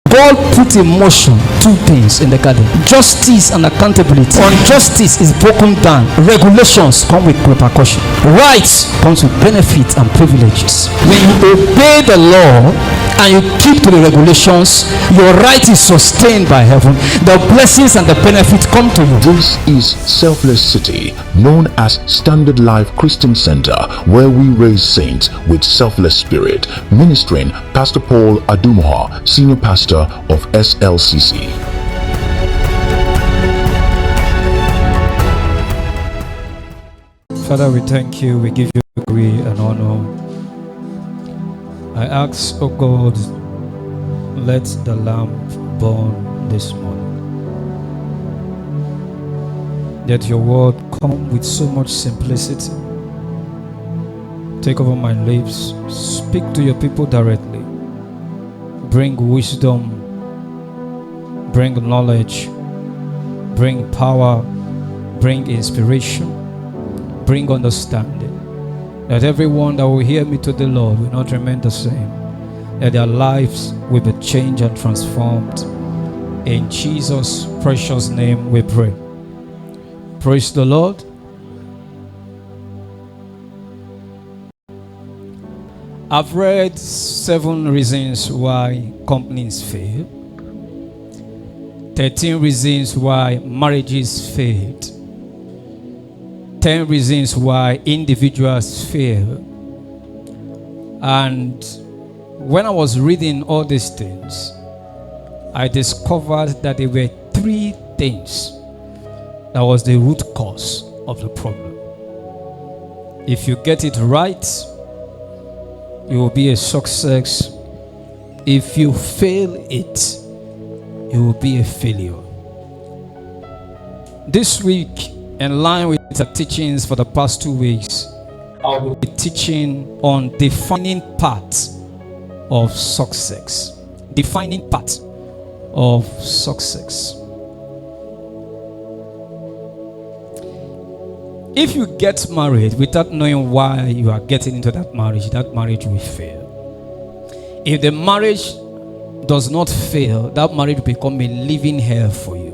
God put in motion two things in the garden: justice and accountability. When justice is broken down, regulations come with repercussion. Rights comes with benefits and privileges. When you obey the law and you keep to the regulations, your right is sustained by heaven. The blessings and the benefits come to you. This is Selfless City, known as Standard Life Christian Center, where we raise saints with selfless spirit. Ministering Pastor Paul Adumoha, Senior Pastor of SLCC. Father, we thank you. We give you glory and honor. I ask, oh God, let the lamp burn this morning. Let your word come with so much simplicity. Take over my lips. Speak to your people directly. Bring wisdom. Bring knowledge. Bring power. Bring inspiration. Bring understanding. That everyone that will hear me today, Lord, will not remain the same. That their lives will be changed and transformed. In Jesus' precious name we pray. Praise the Lord. I've read 7 reasons why companies fail, 13 reasons why marriages failed, 10 reasons why individuals fail. And when I was reading all these things, I discovered that there were 3 things that was the root cause of the problem. If you get it right, you will be a success. If you fail it, you will be a failure. This week, in line with the teachings for the past 2 weeks, I will be teaching on defining parts of success. Defining parts of success. If you get married without knowing why you are getting into that marriage will fail. If the marriage does not fail, that marriage will become a living hell for you.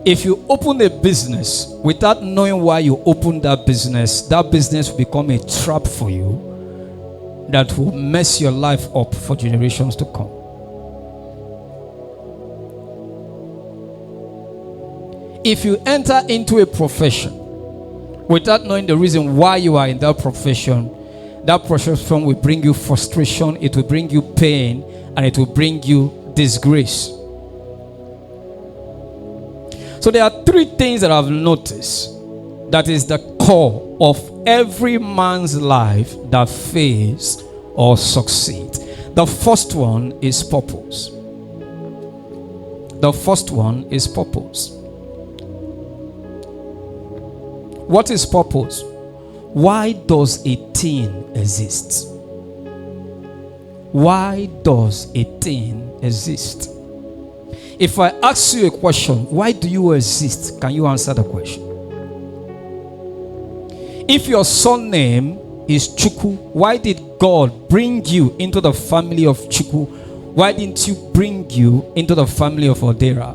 If you open a business without knowing why you opened that business will become a trap for you that will mess your life up for generations to come. If you enter into a profession without knowing the reason why you are in that profession will bring you frustration, it will bring you pain, and it will bring you disgrace. So there are 3 things that I've noticed that is the core of every man's life that fails or succeeds. The first one is purpose. The first one is purpose. What is purpose? Why does a thing exist? Why does a thing exist? If I ask you a question, why do you exist? Can you answer the question? If your surname is Chuku, why did God bring you into the family of Chuku? Why didn't you bring you into the family of Odera?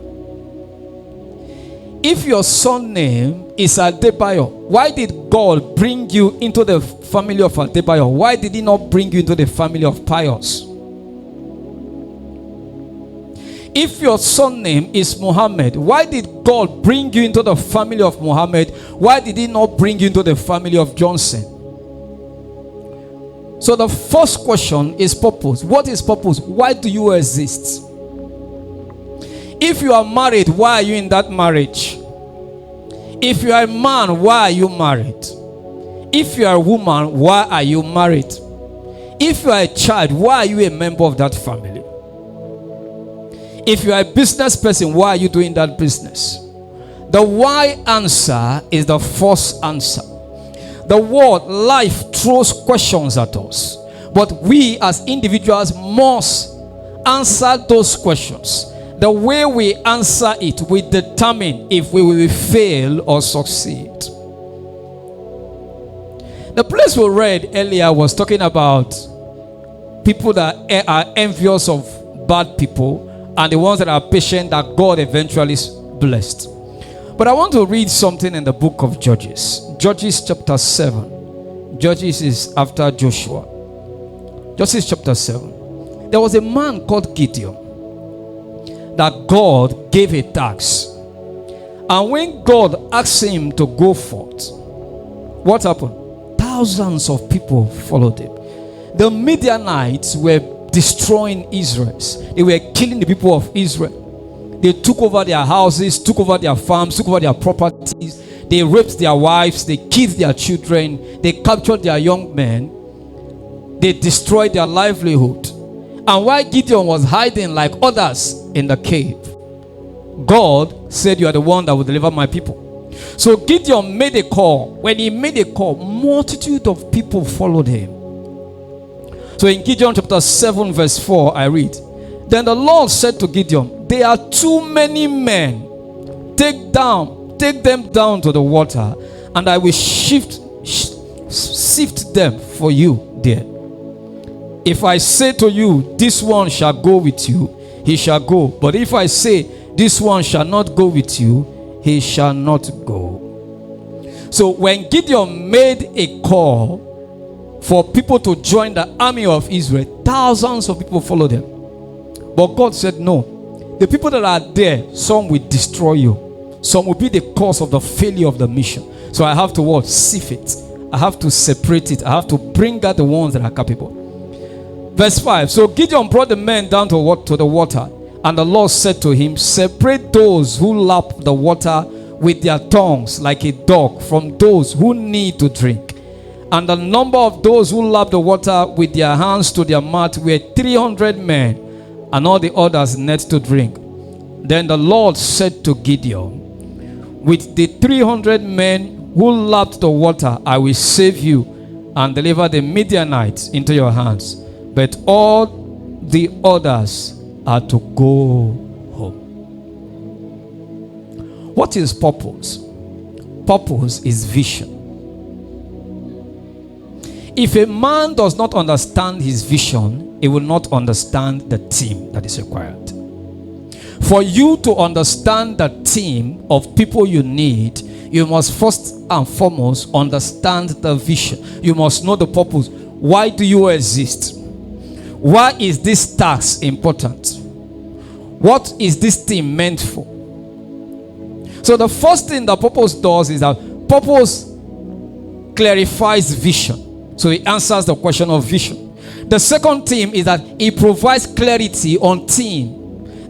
If your surname is Adebayo, why did God bring you into the family of Adebayo? Why did he not bring you into the family of Pius? If your surname is Muhammad, why did God bring you into the family of Muhammad? Why did he not bring you into the family of Johnson? So the first question is purpose. What is purpose? Why do you exist? If you are married, why are you in that marriage? If you are a man, why are you married? If you are a woman, why are you married? If you are a child, why are you a member of that family? If you are a business person, why are you doing that business? The why answer is the first answer. The word life throws questions at us, but we as individuals must answer those questions. The way we answer it will determine if we will fail or succeed. The place we read earlier was talking about people that are envious of bad people, and the ones that are patient that God eventually blessed. But I want to read something in the book of Judges. Judges chapter 7. Judges is after Joshua. Judges chapter 7. There was a man called Gideon that God gave a task. And when God asked him to go forth, what happened? Thousands of people followed him. The Midianites were destroying Israel. They were killing the people of Israel. They took over their houses, took over their farms, took over their properties. They raped their wives, they killed their children, they captured their young men, they destroyed their livelihood. And while Gideon was hiding like others in the cave, God said, "You are the one that will deliver my people." So Gideon made a call. When he made a call, multitude of people followed him. So in Gideon chapter 7 verse 4, I read, "Then the Lord said to Gideon, there are too many men. Take them down to the water, and I will sift them for you there. If I say to you, this one shall go with you, he shall go. But if I say, this one shall not go with you, he shall not go." So when Gideon made a call for people to join the army of Israel, thousands of people followed him. But God said, "No, the people that are there, some will destroy you. Some will be the cause of the failure of the mission. So I have to what? Sift it. I have to separate it. I have to bring out the ones that are capable." Verse 5. So Gideon brought the men down to the water, and the Lord said to him, "Separate those who lap the water with their tongues like a dog from those who need to drink." And the number of those who lapped the water with their hands to their mouth were 300 men, and all the others net to drink. Then the Lord said to Gideon, "With the 300 men who lapped the water, I will save you and deliver the Midianites into your hands. But all the others are to go home." What is purpose? Purpose is vision. If a man does not understand his vision, he will not understand the team that is required. For you to understand the team of people you need, you must first and foremost understand the vision. You must know the purpose. Why do you exist? Why is this task important? What is this team meant for? So the first thing that purpose does is that purpose clarifies vision. So it answers the question of vision. The second thing is that it provides clarity on team,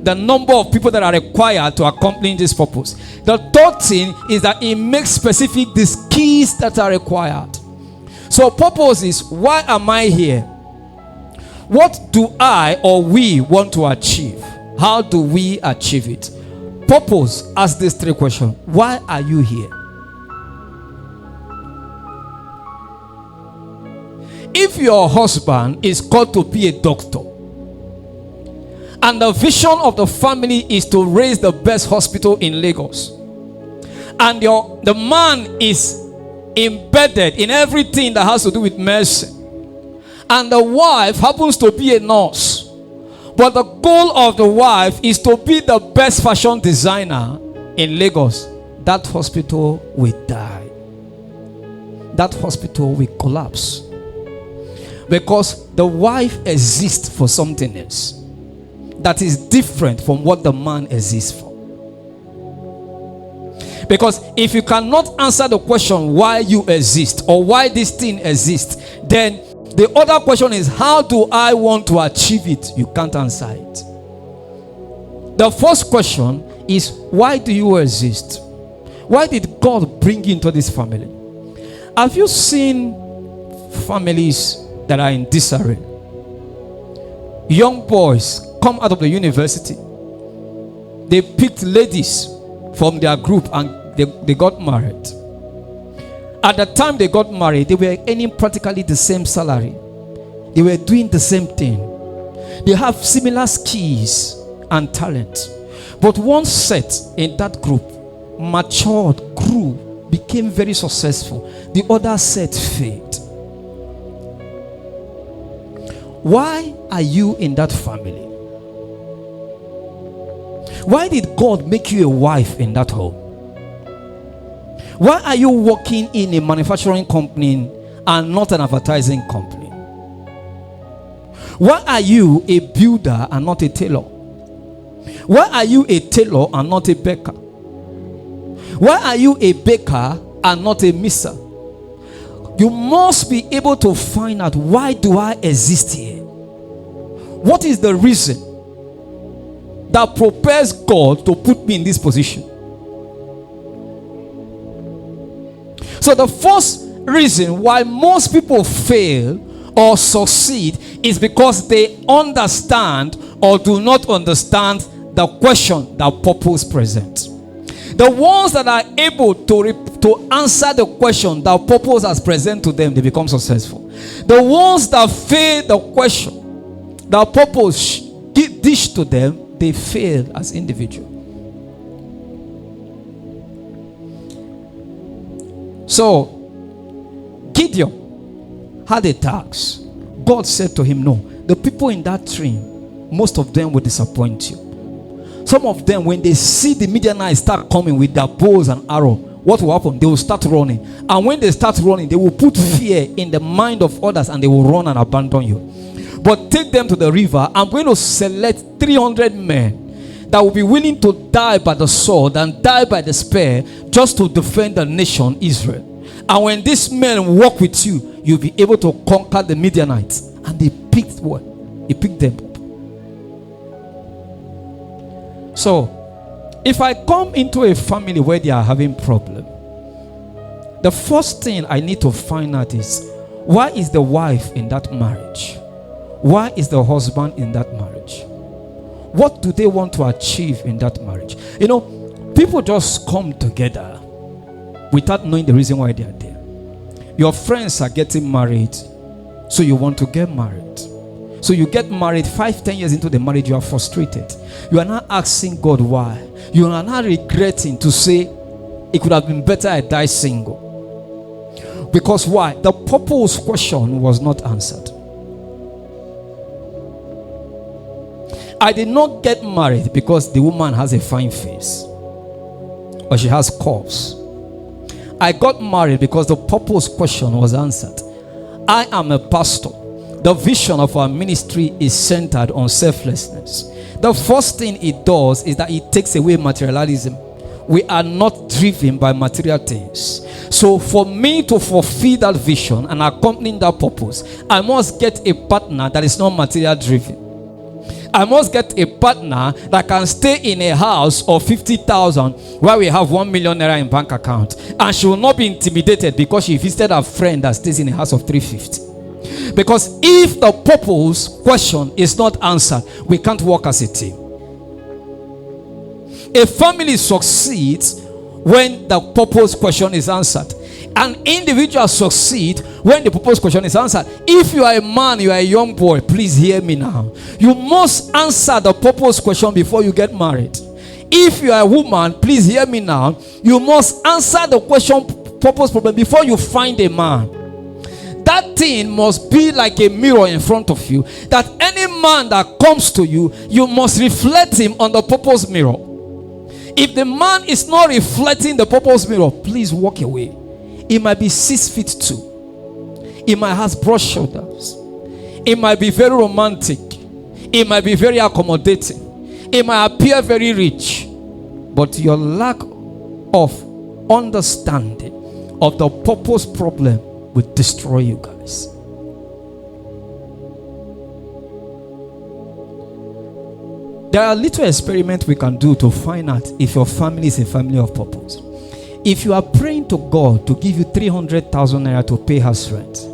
the number of people that are required to accomplish this purpose. The third thing is that it makes specific the skills that are required. So purpose is, why am I here? What do I or we want to achieve? How do we achieve it? Purpose asks these three questions. Why are you here? If your husband is called to be a doctor, and the vision of the family is to raise the best hospital in Lagos, and the man is embedded in everything that has to do with medicine, and the wife happens to be a nurse, but the goal of the wife is to be the best fashion designer in Lagos, that hospital will die. That hospital will collapse. Because the wife exists for something else that is different from what the man exists for. Because if you cannot answer the question why you exist or why this thing exists, then the other question is, how do I want to achieve it? You can't answer it. The first question is, why do you exist? Why did God bring you into this family? Have you seen families that are in disarray? Young boys come out of the university. They picked ladies from their group and they got married. At the time they got married, they were earning practically the same salary. They were doing the same thing. They have similar skills and talent. But one set in that group matured, grew, became very successful. The other set failed. Why are you in that family? Why did God make you a wife in that home? Why are you working in a manufacturing company and not an advertising company? Why are you a builder and not a tailor? Why are you a tailor and not a baker? Why are you a baker and not a miser? You must be able to find out, why do I exist here? What is the reason that propels God to put me in this position? So the first reason why most people fail or succeed is because they understand or do not understand the question that purpose presents. The ones that are able to answer the question that purpose has presented to them, they become successful. The ones that fail the question that purpose dish to them, they fail as individuals. So Gideon had a task. God said to him, no, the people in that stream, most of them will disappoint you. Some of them, when they see the Midianites start coming with their bows and arrows, what will happen? They will start running. And when they start running, they will put fear in the mind of others and they will run and abandon you. But take them to the river. I'm going to select 300 men that will be willing to die by the sword and die by the spear just to defend the nation Israel. And when these men walk with you, you'll be able to conquer the Midianites. And they picked what? He picked them up. So, if I come into a family where they are having problem, the first thing I need to find out is, why is the wife in that marriage? Why is the husband in that marriage? What do they want to achieve in that marriage? You know, people just come together without knowing the reason why they are there. Your friends are getting married, so you want to get married. So you get married, 5-10 years into the marriage, you are frustrated. You are not asking God why. You are not regretting to say, it could have been better I die single. Because why? The purpose question was not answered. I did not get married because the woman has a fine face or she has curves. I got married because the purpose question was answered. I am a pastor. The vision of our ministry is centered on selflessness. The first thing it does is that it takes away materialism. We are not driven by material things. So for me to fulfill that vision and accompany that purpose, I must get a partner that is not material driven. I must get a partner that can stay in a house of 50,000 where we have 1 million naira in bank account, and she will not be intimidated because she visited a friend that stays in a house of 350. Because if the purpose question is not answered, we can't work as a team. A family succeeds when the purpose question is answered. An individual succeeds when the purpose question is answered. If you are a man, you are a young boy, please hear me now. You must answer the purpose question before you get married. If you are a woman, please hear me now. You must answer the question purpose problem before you find a man. That thing must be like a mirror in front of you, that any man that comes to you, you must reflect him on the purpose mirror. If the man is not reflecting the purpose mirror, please walk away. It might be 6'2". It might have broad shoulders. It might be very romantic. It might be very accommodating. It might appear very rich. But your lack of understanding of the purpose problem will destroy you guys. There are little experiments we can do to find out if your family is a family of purpose. If you are praying to God to give you 300,000 naira to pay house rent,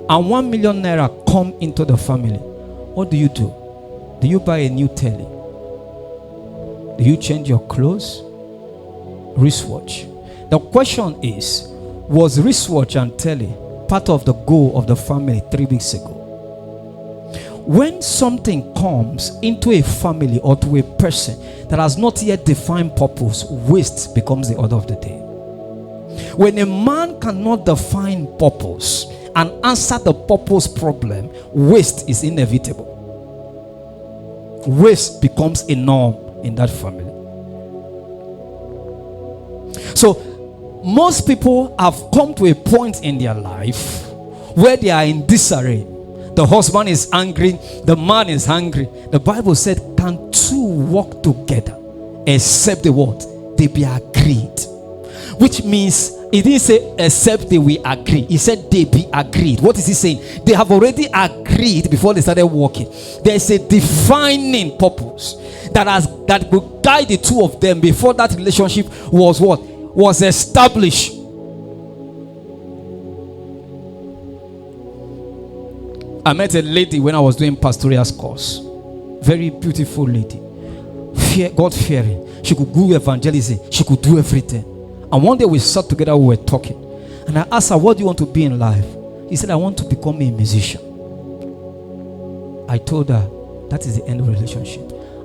and 1 million naira come into the family, what do? Do you buy a new telly? Do you change your clothes? Wristwatch. The question is, was wristwatch and telly part of the goal of the family 3 weeks ago? When something comes into a family or to a person that has not yet defined purpose, waste becomes the order of the day. When a man cannot define purpose and answer the purpose problem, waste is inevitable. waste becomes a norm in that family. So most people have come to a point in their life where they are in disarray. The husband is angry, the man is hungry. The Bible said, can two walk together except the what? They be agreed. Which means, it didn't say except they will agree. He said they be agreed. What is he saying? They have already agreed before they started walking. There is a defining purpose that will guide the two of them before that relationship was what? Was established. I met a lady when I was doing pastoral course. Very beautiful lady. God-fearing. She could do evangelism. She could do everything. And one day we sat together, we were talking. And I asked her, what do you want to be in life? He said, I want to become a musician. I told her, that is the end of the relationship.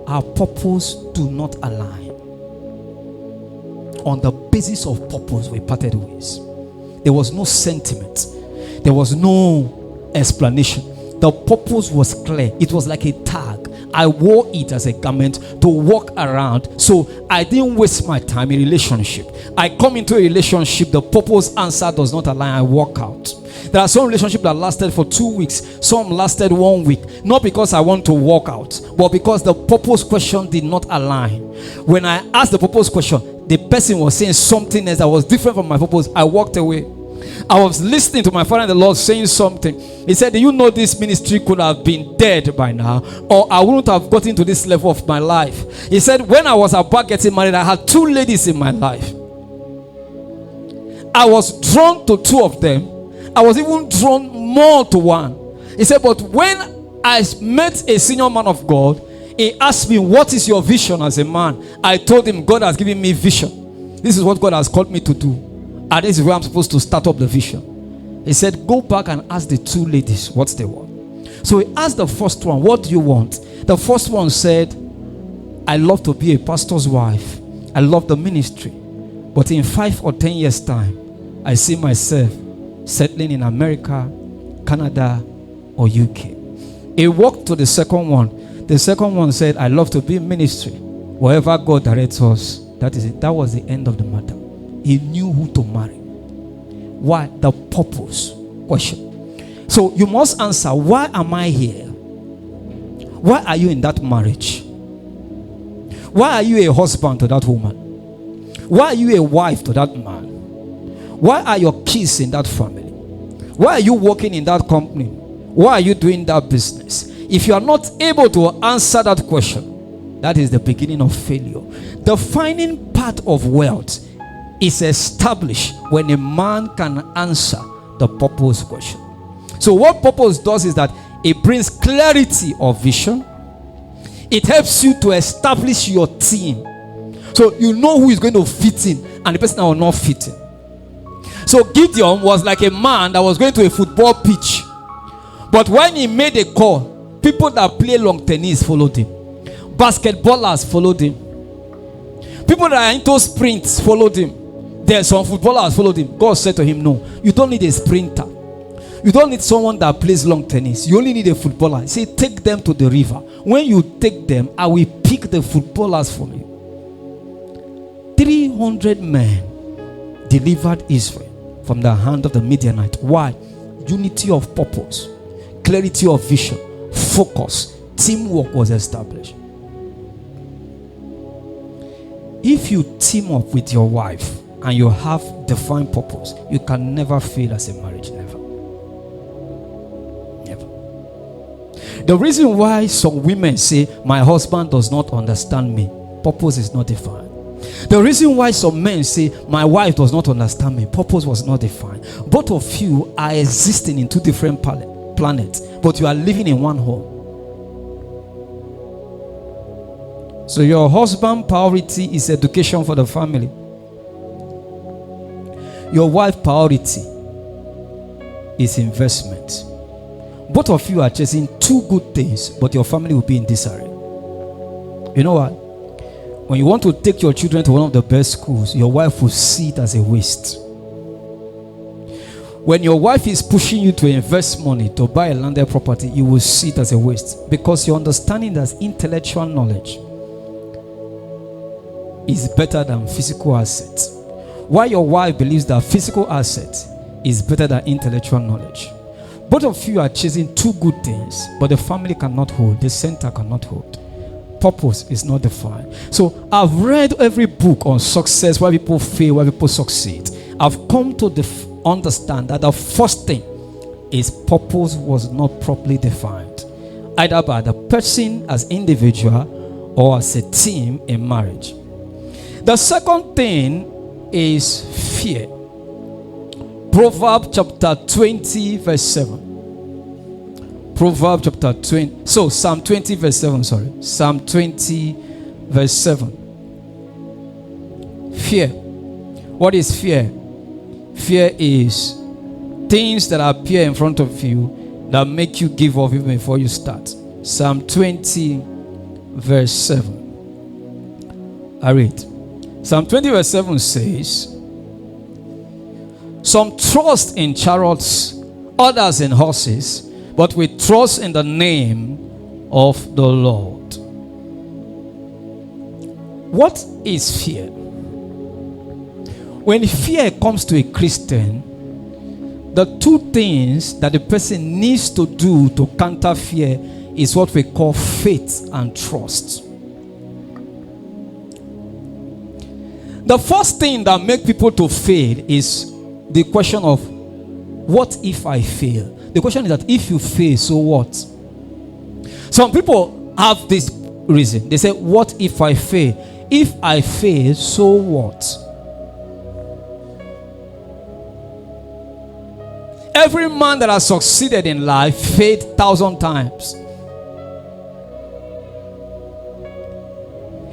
Our purpose do not align. On the basis of purpose, we parted ways. There was no sentiment. There was no explanation. The purpose was clear. It was like a tag. I wore it as a garment to walk around. So I didn't waste my time in relationship. I come into a relationship, the purpose answer does not align, I walk out. There are some relationships that lasted for 2 weeks. Some lasted 1 week. Not because I want to walk out, but because the purpose question did not align. When I asked the purpose question, the person was saying something else that was different from my purpose. I walked away. I was listening to my father in the Lord saying something. He said, do you know this ministry could have been dead by now, or I wouldn't have gotten to this level of my life. He said, when I was about getting married, I had 2 ladies in my life. I was drawn to 2 of them. I was even drawn more to one. He said, but when I met a senior man of God, he asked me, what is your vision as a man? I told him, God has given me vision. This is what God has called me to do. And this is where I'm supposed to start up the vision. He said, go back and ask the 2 ladies what they want. So he asked the first one, what do you want? The first one said, I love to be a pastor's wife. I love the ministry. But in 5 or 10 years' time, I see myself settling in America, Canada, or UK. He walked to the second one. The second one said, I love to be in ministry. Wherever God directs us, that is it. That was the end of the matter. He knew who to marry. Why? The purpose question. So you must answer, why am I here? Why are you in that marriage? Why are you a husband to that woman? Why are you a wife to that man? Why are your kids in that family? Why are you working in that company? Why are you doing that business? If you are not able to answer that question, that is the beginning of failure. The defining part of wealth is established when a man can answer the purpose question. So what purpose does is that it brings clarity of vision. It helps you to establish your team. So you know who is going to fit in and the person that will not fit in. So Gideon was like a man that was going to a football pitch. But when he made a call, people that play long tennis followed him. Basketballers followed him. People that are into sprints followed him. There some footballers followed him. God said to him, no, you don't need a sprinter. You don't need someone that plays long tennis. You only need a footballer. He said, take them to the river. When you take them, I will pick the footballers for you. 300 men delivered Israel from the hand of the Midianite. Why? Unity of purpose, clarity of vision, focus, teamwork was established. If you team up with your wife and you have defined purpose, you can never fail as a marriage. Never. Never. The reason why some women say, my husband does not understand me, purpose is not defined. The reason why some men say, my wife does not understand me, purpose was not defined. Both of you are existing in 2 different planets, but you are living in one home. So your husband's priority is education for the family. Your wife's priority is investment. Both of you are chasing 2 good things, but your family will be in disarray. You know what? When you want to take your children to one of the best schools, your wife will see it as a waste. When your wife is pushing you to invest money to buy a landed property, you will see it as a waste, because your understanding that intellectual knowledge is better than physical assets, while your wife believes that physical assets is better than intellectual knowledge. Both of you are chasing two good things, but the family cannot hold, the center cannot hold. Purpose is not defined. So I've read every book on success, why people fail, why people succeed. I've come to understand that the first thing is purpose was not properly defined, either by the person as individual or as a team in marriage. The second thing is fear. Proverbs chapter 20 verse 7. Proverbs chapter 20. So Psalm 20 verse 7, sorry. Psalm 20 verse 7. Fear. What is fear? Fear is things that appear in front of you that make you give up even before you start. Psalm 20 verse 7. I read. Psalm 20 verse 7 says, some trust in chariots, others in horses, but we trust in the name of the Lord. What is fear? When fear comes to a Christian, the two things that the person needs to do to counter fear is what we call faith and trust. The first thing that makes people to fail is the question of, what if I fail? The question is that if you fail, so what? Some people have this reason. They say, what if I fail? If I fail, so what? Every man that has succeeded in life failed 1,000 times.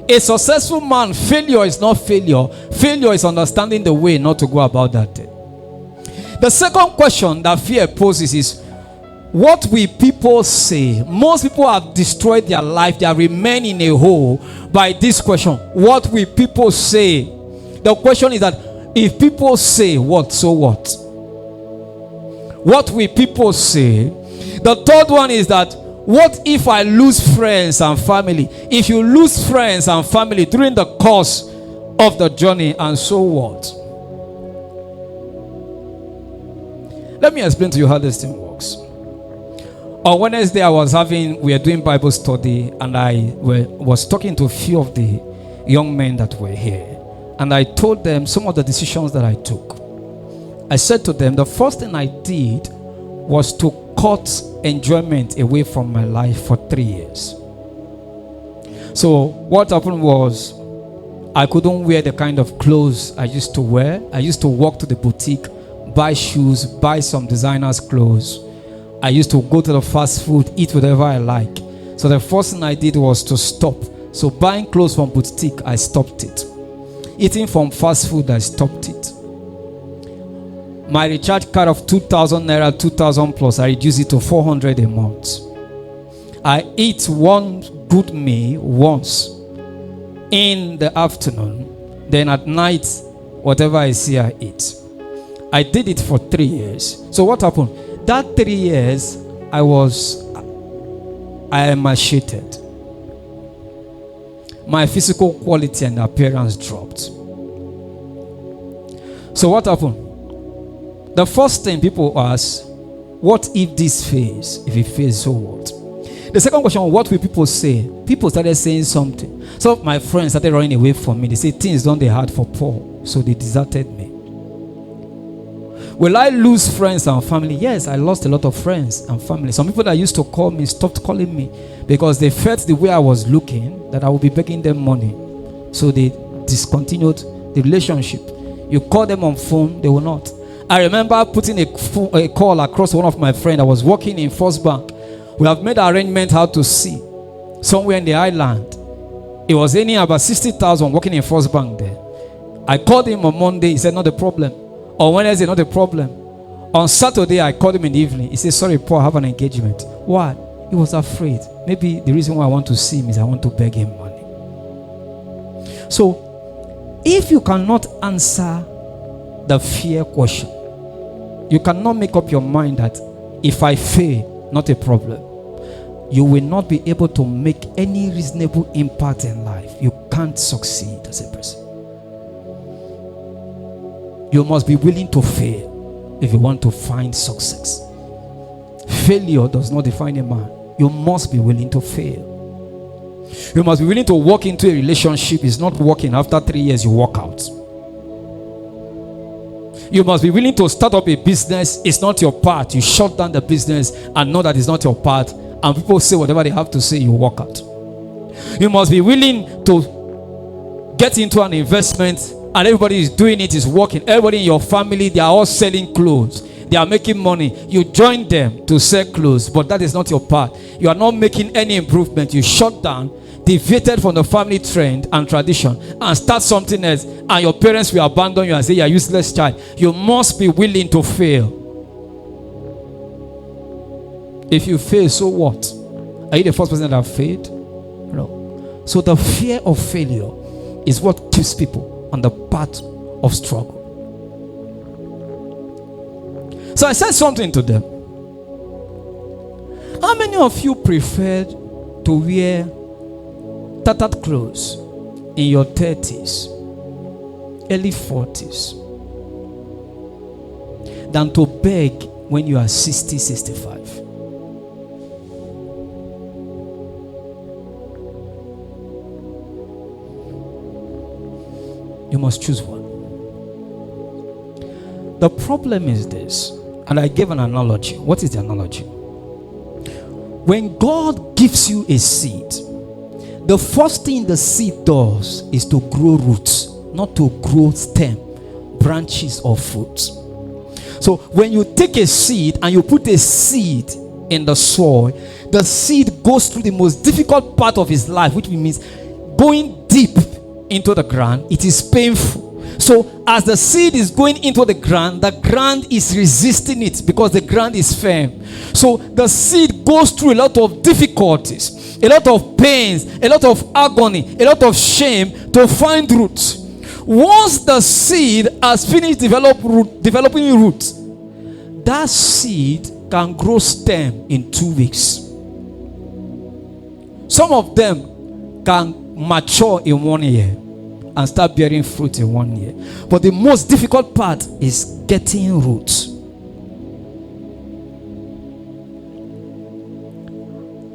A successful man, failure is not failure. Failure is understanding the way not to go about that thing. The second question that fear poses is, what will people say? Most people have destroyed their life. They are remaining in a hole by this question. What will people say? The question is that if people say what, so what? What will people say? The third one is that, what if I lose friends and family? If you lose friends and family during the course of the journey, and so what? Let me explain to you how this thing works. On Wednesday, we were doing Bible study, and I was talking to a few of the young men that were here. And I told them some of the decisions that I took. I said to them, the first thing I did was to cut enjoyment away from my life for 3 years. So what happened was, I couldn't wear the kind of clothes I used to wear. I used to walk to the boutique, buy shoes, buy some designers' clothes. I used to go to the fast food, eat whatever I like. So the first thing I did was to stop. So buying clothes from boutique, I stopped it. Eating from fast food, I stopped it. My recharge card of 2,000 naira, 2,000 plus, I reduced it to 400 a month. I eat one good meal once in the afternoon. Then at night, whatever I see, I eat. I did it for 3 years. So what happened? That 3 years, I emaciated. My physical quality and appearance dropped. So what happened? The first thing people ask, what if this fails? If it fails, so what? The second question, what will people say? People started saying something. Some of my friends started running away from me. They say things done they hard for Paul, so they deserted me. Will I lose friends and family? Yes, I lost a lot of friends and family. Some people that used to call me stopped calling me because they felt the way I was looking that I would be begging them money. So they discontinued the relationship. You call them on phone, they will not. I remember putting a call across one of my friends. I was working in First Bank. We have made arrangement how to see somewhere in the island. It was earning about 60,000 working in First Bank there. I called him on Monday. He said, not a problem. On Wednesday, not a problem. On Saturday, I called him in the evening. He said, sorry, Paul, I have an engagement. Why? He was afraid. Maybe the reason why I want to see him is I want to beg him money. So, if you cannot answer the fear question, You cannot make up your mind that if I fail, not a problem. You will not be able to make any reasonable impact in life. You can't succeed as a person. You must be willing to fail if you want to find success. Failure does not define a man. You must be willing to fail. You must be willing to walk into a relationship. It's not working. After 3 years, you walk out. You must be willing to start up a business. It's not your part. You shut down the business and know that it's not your part. And people say whatever they have to say, you walk out. You must be willing to get into an investment and everybody is doing it, is working. Everybody in your family, they are all selling clothes. They are making money. You join them to sell clothes, but that is not your part. You are not making any improvement. You shut down, deviated from the family trend and tradition, and start something else, and your parents will abandon you and say you are a useless child. You must be willing to fail. If you fail, so what? Are you the first person that have failed? No. So the fear of failure is what keeps people on the path of struggle. So I said something to them. How many of you prefer to wear tattered clothes in your 30s, early 40s, than to beg when you are 60, 65? You must choose one. The problem is this, and I gave an analogy. What is the analogy? When God gives you a seed, the first thing the seed does is to grow roots, not to grow stem, branches, or fruits. So when you take a seed and you put a seed in the soil, the seed goes through the most difficult part of his life, which means going deep into the ground. It is painful. So as the seed is going into the ground is resisting it because the ground is firm. So the seed goes through a lot of difficulties, a lot of pains, a lot of agony, a lot of shame to find roots. Once the seed has finished developing roots, that seed can grow stem in 2 weeks. Some of them can mature in 1 year and start bearing fruit in 1 year. But the most difficult part is getting roots.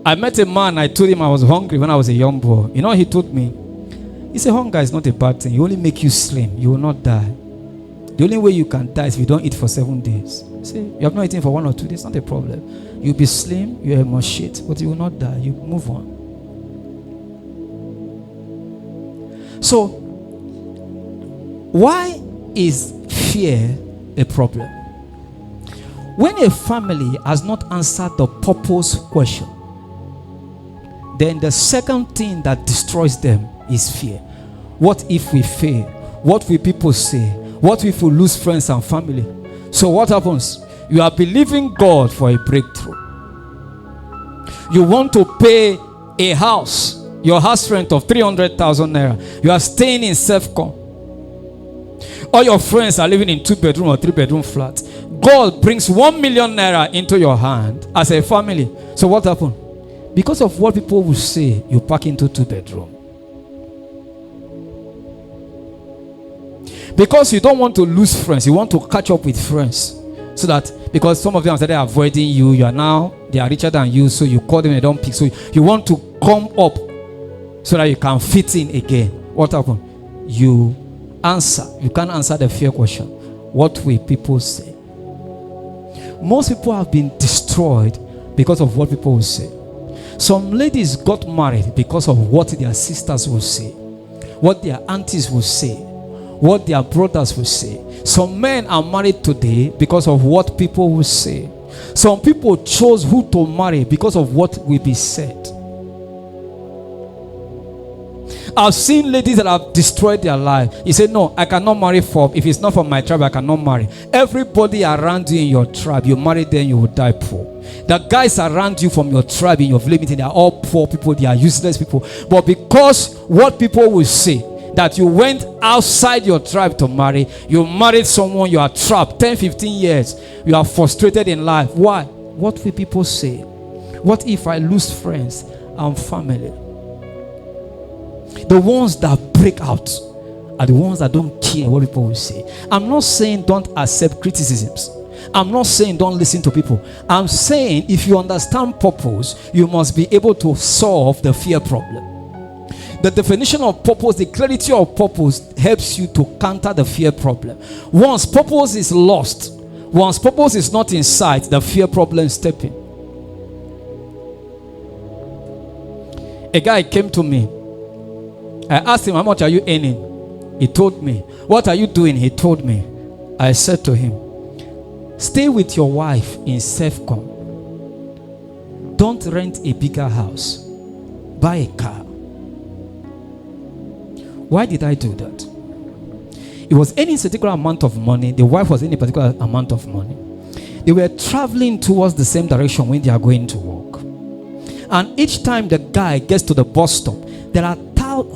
I met a man, I told him I was hungry when I was a young boy. You know what he told me? He said, hunger is not a bad thing. It only make you slim. You will not die. The only way you can die is if you don't eat for 7 days. See, you have not eaten for 1 or 2 days, not a problem. You'll be slim, you have more shit, but you will not die. You move on. So, why is fear a problem? When a family has not answered the purpose question, then the second thing that destroys them is fear. What if we fail? What will people say? What if we lose friends and family? So what happens? You are believing God for a breakthrough. You want to pay a house, your house rent of 300,000 naira. You are staying in Self-Con. All your friends are living in 2-bedroom or 3-bedroom flats. God brings 1 million naira into your hand as a family. So what happened? Because of what people will say, you pack into 2-bedroom. Because you don't want to lose friends, you want to catch up with friends. So that, because some of them started avoiding you, they are richer than you, so you call them and they don't pick. So you want to come up so that you can fit in again. What happened? You can't answer the fear question. What will people say? Most people have been destroyed because of what people will say. Some ladies got married because of what their sisters will say, what their aunties will say, what their brothers will say. Some men are married today because of what people will say. Some people chose who to marry because of what will be said. I've seen ladies that have destroyed their life. You say, no, I cannot marry for, if it's not from my tribe, I cannot marry. Everybody around you in your tribe, you marry them, you will die poor. The guys around you from your tribe in your village, they are all poor people, they are useless people. But because what people will say, that you went outside your tribe to marry. You married someone, you are trapped 10, 15 years. You are frustrated in life. Why? What will people say? What if I lose friends and family? The ones that break out are the ones that don't care what people will say. I'm not saying don't accept criticisms. I'm not saying don't listen to people. I'm saying if you understand purpose, you must be able to solve the fear problem. The definition of purpose, the clarity of purpose helps you to counter the fear problem. Once purpose is lost, once purpose is not in sight, the fear problem steps in. A guy came to me. I asked him, how much are you earning? He told me. What are you doing? He told me. I said to him, stay with your wife in Safecom. Don't rent a bigger house. Buy a car. Why did I do that? It was any particular amount of money. The wife was any particular amount of money. They were traveling towards the same direction when they are going to work. And each time the guy gets to the bus stop, there are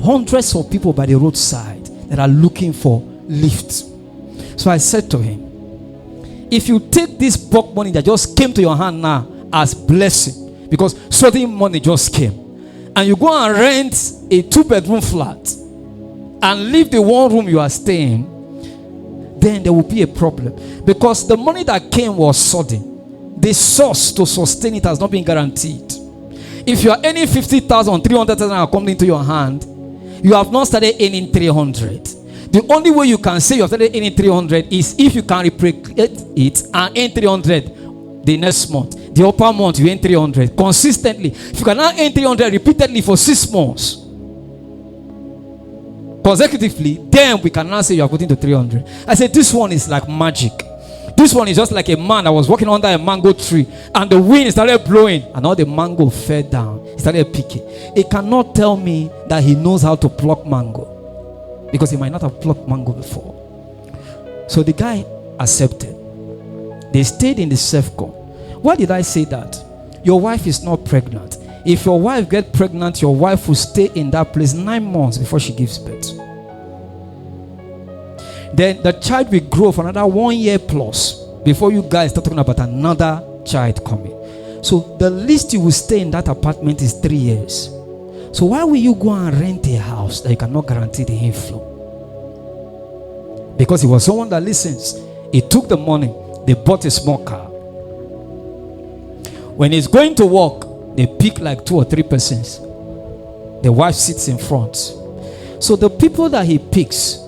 hundreds of people by the roadside that are looking for lifts. So I said to him, if you take this bulk money that just came to your hand now as blessing, because sudden money just came, and you go and rent a 2-bedroom flat and leave the one room you are staying, then there will be a problem, because the money that came was sudden. The source to sustain it has not been guaranteed. If you are earning 50,000, 300,000 are coming into your hand, you have not started earning 300. The only way you can say you have started earning 300 is if you can replicate it and earn 300 the next month. The upper month you earn 300 consistently. If you cannot earn 300 repeatedly for 6 months consecutively, then we can now say you are putting to 300. I said this one is like magic. This one is just like a man that was walking under a mango tree and the wind started blowing and all the mango fell down. He started picking. He cannot tell me that he knows how to pluck mango, because he might not have plucked mango before. So the guy accepted. They stayed in the Safecom. Why did I say that? Your wife is not pregnant. If your wife gets pregnant, your wife will stay in that place 9 months before she gives birth. Then the child will grow for another 1 year plus before you guys start talking about another child coming. So the least you will stay in that apartment is 3 years. So why will you go and rent a house that you cannot guarantee the inflow? Because he was someone that listens. He took the money. They bought a small car. When he's going to work, they pick like 2 or 3 persons. The wife sits in front. So the people that he picks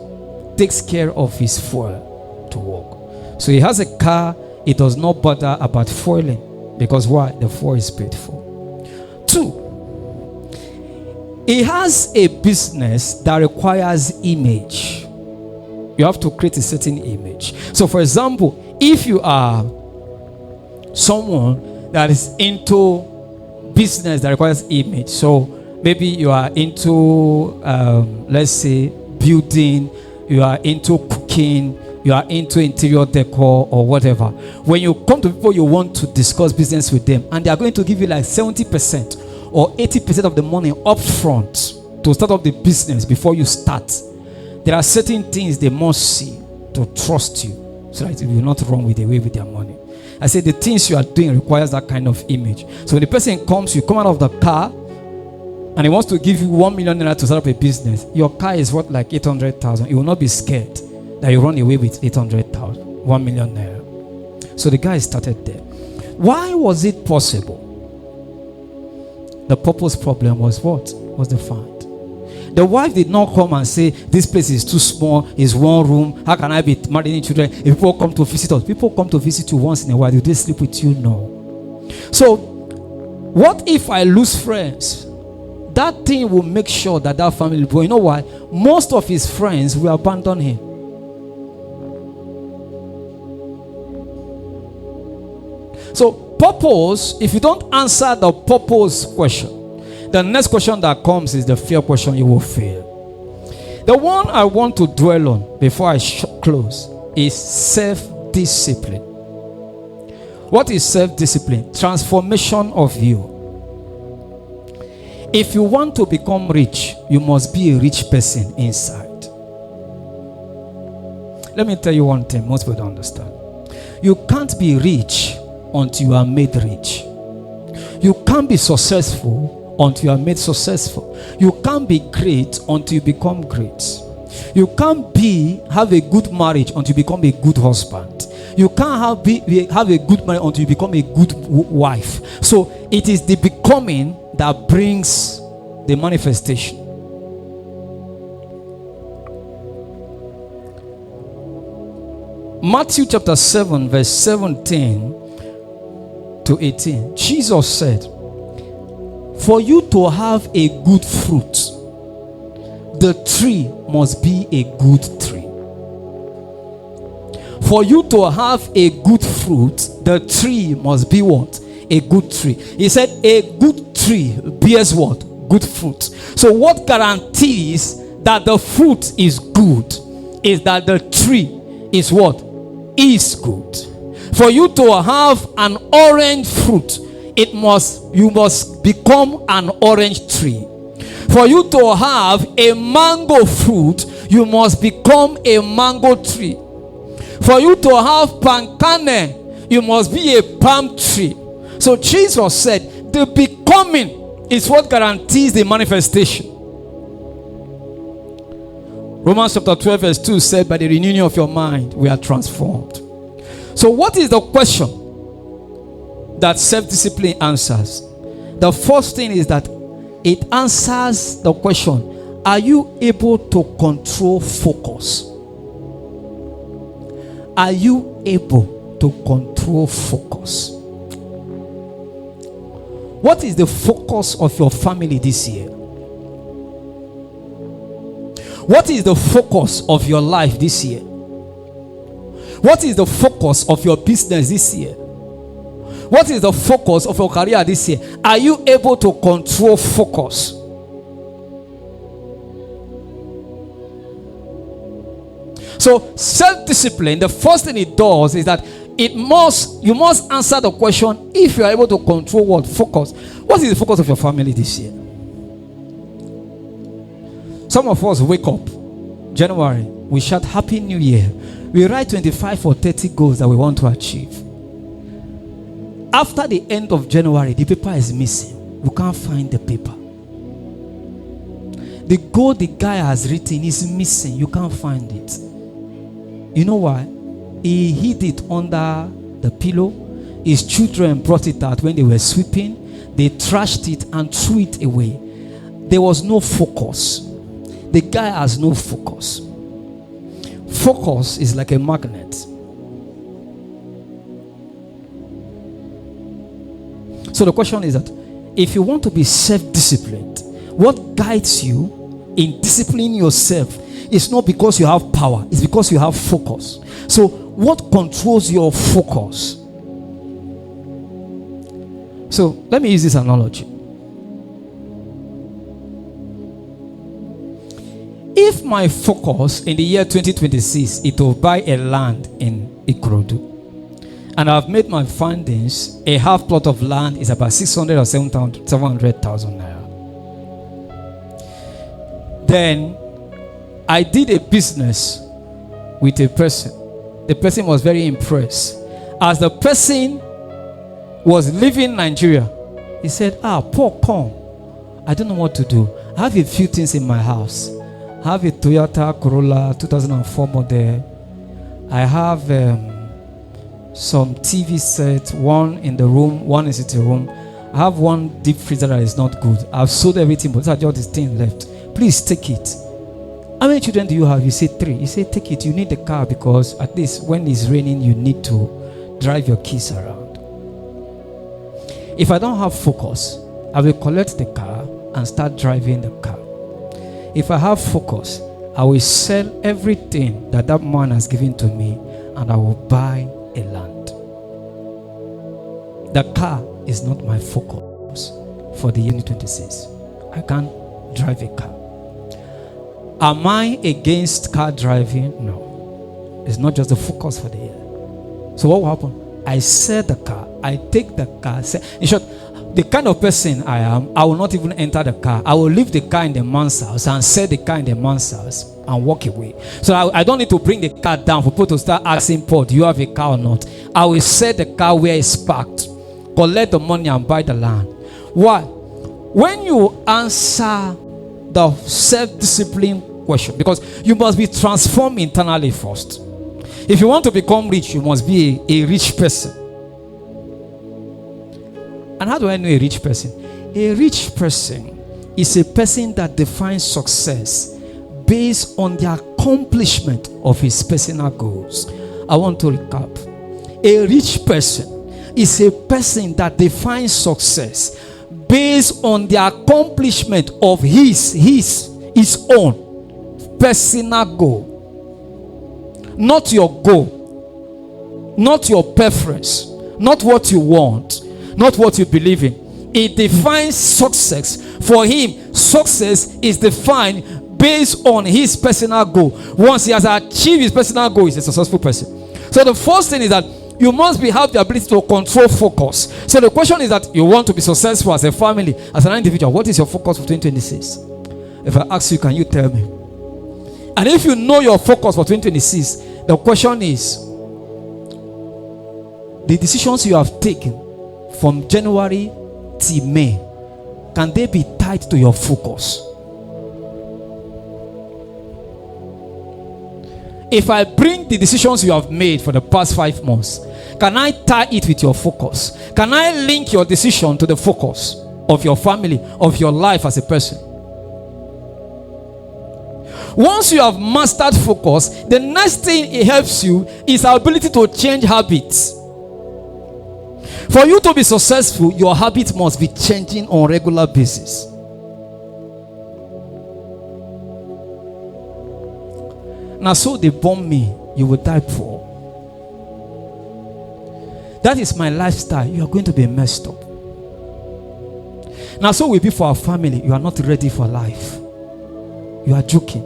takes care of his fuel to work. So he has a car. He does not bother about fueling. Because why? The fuel is paid for. 2, he has a business that requires image. You have to create a certain image. So for example, if you are someone that is into business that requires image, so maybe you are into let's say building, you are into cooking, you are into interior decor or whatever. When you come to people you want to discuss business with them, and they are going to give you like 70% or 80% of the money up front to start up the business before you start, there are certain things they must see to trust you, so that you will not run with away with their money. I said the things you are doing requires that kind of image. So when the person comes, you come out of the car and he wants to give you 1 million naira to start up a business. Your car is worth like 800,000. You will not be scared that you run away with 800,000, 1 million naira. So the guy started there. Why was it possible? The purpose problem was what? Was defined. The wife did not come and say, this place is too small, it's 1 room, how can I be marrying children? If people come to visit us, people come to visit you once in a while, do they sleep with you? No. So, what if I lose friends? That thing will make sure that that family, but you know why? Most of his friends will abandon him. So, purpose, if you don't answer the purpose question, the next question that comes is the fear question. You will fail. The one I want to dwell on before I close is self-discipline. What is self-discipline? Transformation of you. If you want to become rich, you must be a rich person inside. Let me tell you one thing most people don't understand. You can't be rich until you are made rich. You can't be successful until you are made successful. You can't be great until you become great. You can't have a good marriage until you become a good husband. You can't have a good marriage until you become a good wife. So it is the becoming that brings the manifestation. Matthew chapter 7 verse 17 to 18. Jesus said, for you to have a good fruit, the tree must be a good tree. For you to have a good fruit, the tree must be what? A good tree. He said a good tree bears what? Good fruit. So what guarantees that the fruit is good is that the tree is what? Is good. For you to have an orange fruit, you must become an orange tree. For you to have a mango fruit, you must become a mango tree. For you to have pancane, you must be a palm tree. So Jesus said, the becoming is what guarantees the manifestation. Romans chapter 12 verse 2 said, by the renewing of your mind, we are transformed. So what is the question that self-discipline answers? The first thing is that it answers the question, are you able to control focus? Are you able to control focus? What is the focus of your family this year? What is the focus of your life this year? What is the focus of your business this year? What is the focus of your career this year? Are you able to control focus? So self-discipline, the first thing it does is that you must answer the question, if you are able to control what? Focus. What is the focus of your family this year? Some of us wake up January, we shout Happy New Year. We write 25 or 30 goals that we want to achieve. After the end of January, the paper is missing. You can't find the paper. The goal the guy has written is missing. You can't find it. You know why? He hid it under the pillow. His children brought it out when they were sweeping. They trashed it and threw it away. There was no focus. The guy has no focus. Focus is like a magnet. So the question is that if you want to be self-disciplined, what guides you in disciplining yourself is not because you have power, it's because you have focus. So what controls your focus? So let me use this analogy. If my focus in the year 2026 is to buy a land in Ikorodu, and I've made my findings, a half plot of land is about 600 or 700,000 naira. Then I did a business with a person. The person was very impressed. As the person was leaving Nigeria, he said, Paul, come. I don't know what to do. I have a few things in my house. I have a Toyota Corolla 2004 model. I have some TV sets, one in the room, one in the sitting room. I have one deep freezer that is not good. I've sold everything, but there's just this thing left. Please take it. How many children do you have? You say 3. You say take it. You need the car because at least when it's raining, you need to drive your kids around. If I don't have focus, I will collect the car and start driving the car. If I have focus, I will sell everything that man has given to me and I will buy a land. The car is not my focus for the year 2026. I can't drive a car. Am I against car driving? No. It's not just the focus for the year. So what will happen? I sell the car. I take the car. In short, the kind of person I am, I will not even enter the car. I will leave the car in the man's house and set the car in the man's house and walk away. So I don't need to bring the car down for people to start asking, Paul, do you have a car or not? I will set the car where it's parked, collect the money and buy the land. Why? When you answer the self-discipline question, because you must be transformed internally first. If you want to become rich, you must be a rich person. And how do I know a rich person? A rich person is a person that defines success based on the accomplishment of his personal goals. I want to recap. A rich person is a person that defines success based on the accomplishment of his own personal goal. Not your goal, not your preference, not what you want, not what you believe in. It defines success. For him, success is defined based on his personal goal. Once he has achieved his personal goal, he's a successful person. So the first thing is that you must have the ability to control focus. So the question is that you want to be successful as a family, as an individual. What is your focus for 2026? If I ask you, can you tell me? And if you know your focus for 2026, the question is, the decisions you have taken from January till May, can they be tied to your focus? If I bring the decisions you have made for the past 5 months, can I tie it with your focus? Can I link your decision to the focus of your family, of your life as a person? Once you have mastered focus, the next thing it helps you is our ability to change habits. For you to be successful, your habit must be changing on a regular basis. Now, so they bomb me, you will die poor. That is my lifestyle. You are going to be messed up. Now, so will be for our family. You are not ready for life. You are joking.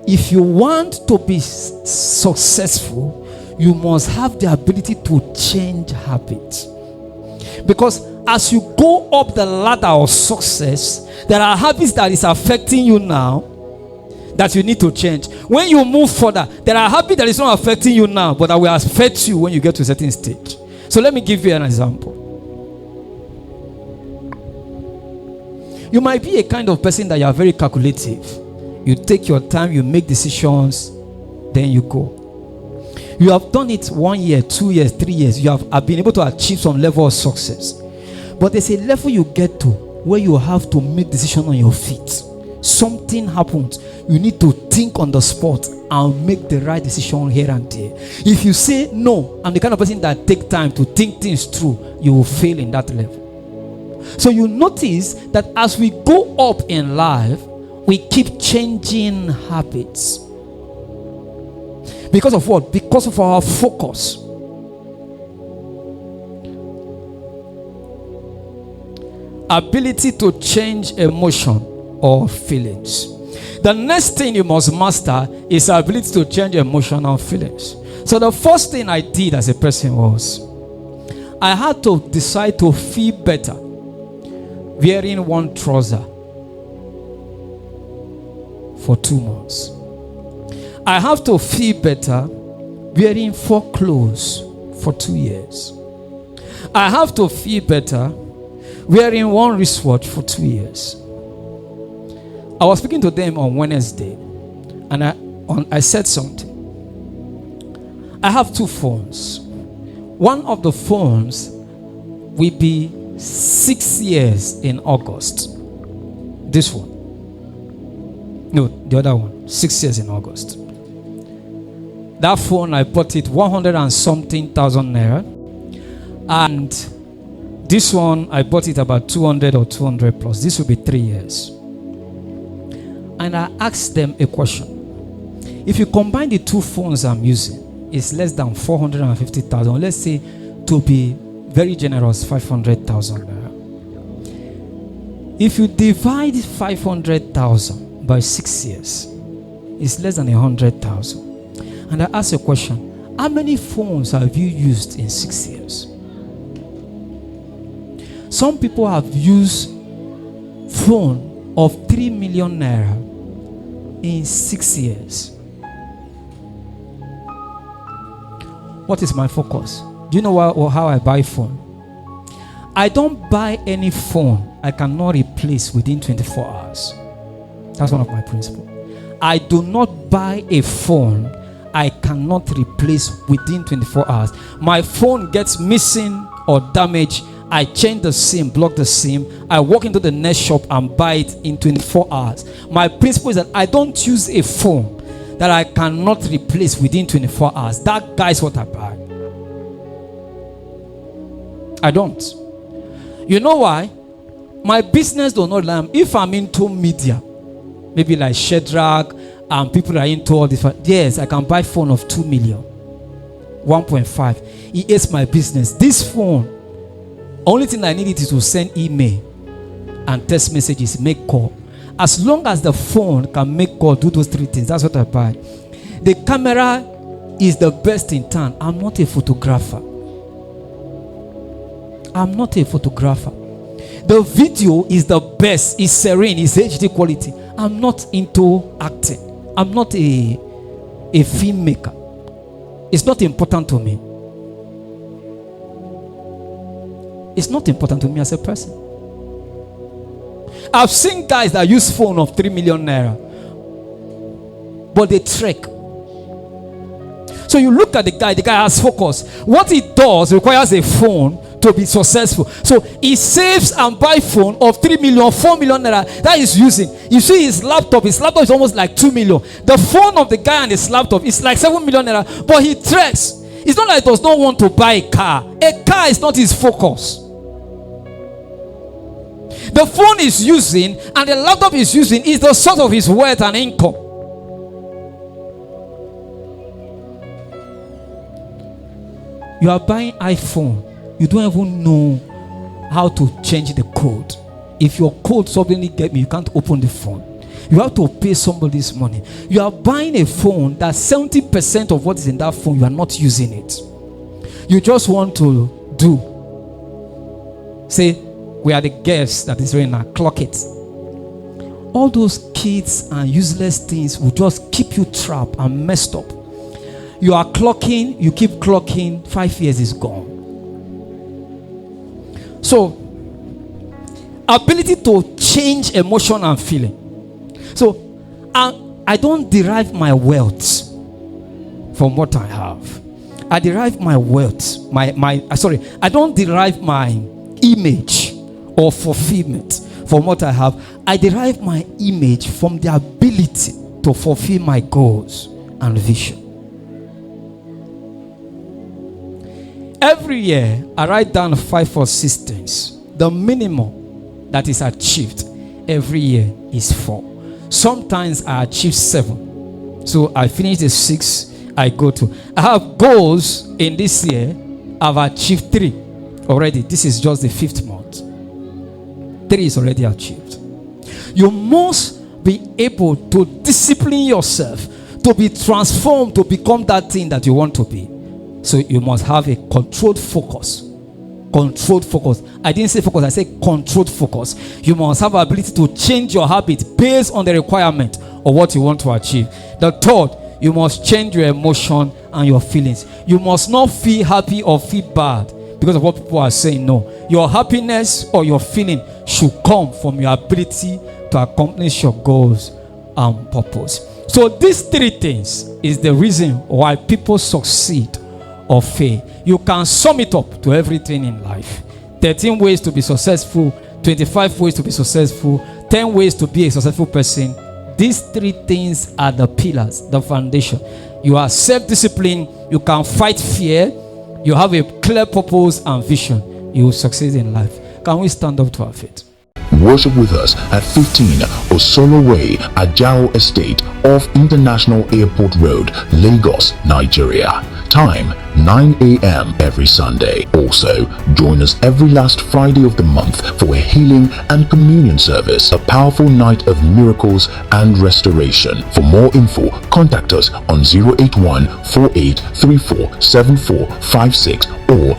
If you want to be successful, you must have the ability to change habits. Because as you go up the ladder of success, there are habits that is affecting you now that you need to change. When you move further, there are habits that is not affecting you now, but that will affect you when you get to a certain stage. So let me give you an example. You might be a kind of person that you are very calculative. You take your time, you make decisions, then you go. You have done it 1 year, 2 years, 3 years. You have been able to achieve some level of success. But there's a level you get to where you have to make decisions on your feet. Something happens. You need to think on the spot and make the right decision here and there. If you say, no, I'm the kind of person that take time to think things through, you will fail in that level. So you notice that as we go up in life, we keep changing habits. Because of what? Because of our focus. Ability to change emotion or feelings. The next thing you must master is the ability to change emotion and feelings. So the first thing I did as a person was, I had to decide to feel better wearing one trouser for 2 months. I have to feel better wearing 4 clothes for 2 years. I have to feel better wearing 1 wristwatch for 2 years. I was speaking to them on Wednesday, and I said something. I have 2 phones. One of the phones will be 6 years in August. This one. No, the other one. 6 years in August. That phone, I bought it 100 and something thousand naira. And this one, I bought it about 200 or 200 plus. This will be 3 years. And I asked them a question. If you combine the 2 phones I'm using, it's less than 450,000. Let's say, to be very generous, 500,000 naira. If you divide 500,000 by 6 years, it's less than 100,000. And I ask a question, how many phones have you used in 6 years? Some people have used phone of 3 million naira in 6 years. What is my focus? Do you know how I buy phone? I don't buy any phone I cannot replace within 24 hours. That's one of my principles. I do not buy a phone I cannot replace within 24 hours. My phone gets missing or damaged, I change the SIM, block the SIM, I walk into the next shop and buy it in 24 hours. My principle is that I don't use a phone that I cannot replace within 24 hours. That guy's what I buy. I don't. You know why? My business does not lie. If I'm into media, maybe like Shedrack, and people are into all this, yes, I can buy phone of 2 million, 1.5. It is my business. This phone, only thing I need it is to send email and text messages, make call. As long as the phone can make call, do those 3 things, that's what I buy. The camera is the best in town. I'm not a photographer. I'm not a photographer. The video is the best. It's serene. It's HD quality. I'm not into acting. I'm not a filmmaker. It's not important to me. It's not important to me as a person. I've seen guys that use phone of 3 million naira, but they trek. So you look at the guy has focus. What he does requires a phone to be successful. So he saves and buys phone of 3 million, 4 million naira that he's using. You see his laptop is almost like 2 million. The phone of the guy and his laptop is like 7 million naira, but he treks. It's not like he does not want to buy a car. A car is not his focus. The phone is using and the laptop is using is the source of his wealth and income. You are buying iPhone. You don't even know how to change the code. If your code suddenly get me, you can't open the phone. You have to pay somebody's money. You are buying a phone that 70% of what is in that phone, you are not using it. You just want to do. Say, we are the guests that is right now. Clock it. All those kids and useless things will just keep you trapped and messed up. You are clocking, you keep clocking, 5 years is gone. So, ability to change emotion and feeling. So, I don't derive my wealth from what I have. I derive my wealth, I don't derive my image or fulfillment from what I have. I derive my image from the ability to fulfill my goals and vision. Every year, I write down 5 or 6 things. The minimum that is achieved every year is 4. Sometimes I achieve 7. So I finish the 6, I go to. I have goals in this year. I've achieved 3 already. This is just the 5th month. 3 is already achieved. You must be able to discipline yourself to be transformed to become that thing that you want to be. So you must have a controlled focus. Controlled focus. I didn't say focus, I said controlled focus. You must have ability to change your habit based on the requirement of what you want to achieve. The 3rd, you must change your emotion and your feelings. You must not feel happy or feel bad because of what people are saying. No. Your happiness or your feeling should come from your ability to accomplish your goals and purpose. So these 3 things is the reason why people succeed or fail. You can sum it up to everything in life. 13 ways to be successful, 25 ways to be successful, 10 ways to be a successful person. These 3 things are the pillars, the foundation. You are self-disciplined, you can fight fear, you have a clear purpose and vision. You will succeed in life. Can we stand up to our feet? Worship with us at 15 Osolo Way, Ajao Estate, off International Airport Road, Lagos, Nigeria. Time 9 a.m. every Sunday. Also, join us every last Friday of the month for a healing and communion service, a powerful night of miracles and restoration. For more info, contact us on 081 4834 7456 or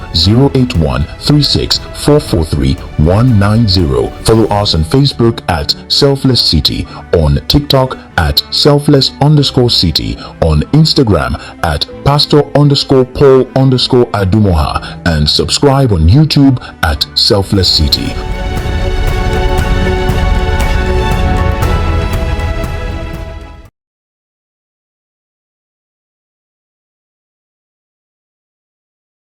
081 36 443 190. Follow us on Facebook at Selfless City, on TikTok at Selfless_City, on Instagram at Pastor_Paul_Adumoha, and subscribe on YouTube at Selfless City.